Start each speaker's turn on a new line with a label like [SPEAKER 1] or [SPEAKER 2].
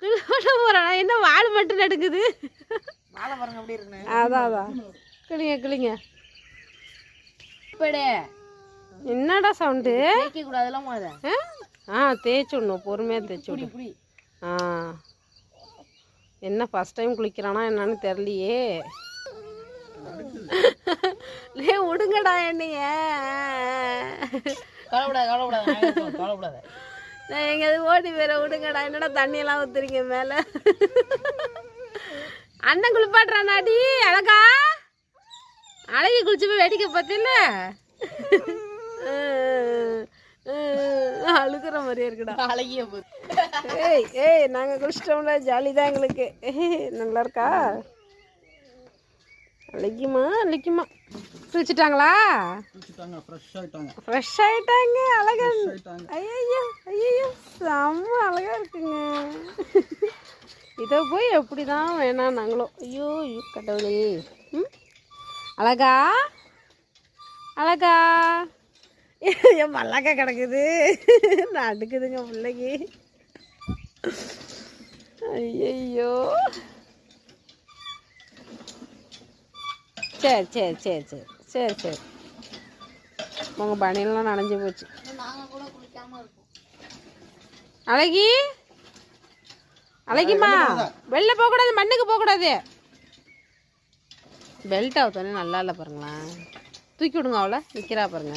[SPEAKER 1] கிளோட போறானா என்ன வால் மட்டும் நடுக்குது
[SPEAKER 2] வாழை பாருங்க எப்படி இருக்குன்னு.
[SPEAKER 1] அதான் கிளிங்க என்னடா சவுண்டு
[SPEAKER 2] தேய்க்க கூடாதுலாம் போத.
[SPEAKER 1] தேய்ச்சி விடணும் பொறுமையாக தேய்ச்சி விடு.
[SPEAKER 2] புடி.
[SPEAKER 1] என்ன ஃபஸ்ட் டைம் குளிக்கிறானா என்னன்னு தெரியலையே. விடுங்கடா என்னைய.
[SPEAKER 2] கவலைப்படாத.
[SPEAKER 1] நான் எங்கேயாவது ஓடி வேற விடுங்கடா. என்னடா தண்ணியெல்லாம் ஊத்துறீங்க மேலே. அண்ணன் குளிப்பாட்டுறானாடி அழகா. அழகி குளிச்சு போய் வேடிக்கை பார்த்தில்ல. அழுகிற மாதிரியே இருக்குடா.
[SPEAKER 2] அழகிய போது.
[SPEAKER 1] ஏய் நாங்கள் குளிச்சிட்டோம்ல ஜாலி தான் எங்களுக்கு. நல்லா இருக்கா அழகிமா குளிச்சுட்டாங்களா? ஃப்ரெஷ் ஆயிட்டாங்க அழகா. ஐயோ செம்ம அழகா இருக்குங்க. இதை போய் எப்படி தான் வேணாம் நாங்களும். ஐயோ கடவுளே. அழகா என் மல்லாக்கா கிடக்குது. நான் அடுக்குதுங்க பிள்ளைக்கு. ஐயோ சரி உங்கள் பனியெல்லாம் நனைஞ்சு போச்சு. அழகிமா வெளில போகக்கூடாது, மண்ணுக்கு போகக்கூடாது. பெல்ட் ஆகுத்தோன்னே நல்லா இல்லை பாருங்களேன். தூக்கி விடுங்க அவளை நிற்கிறா பாருங்க.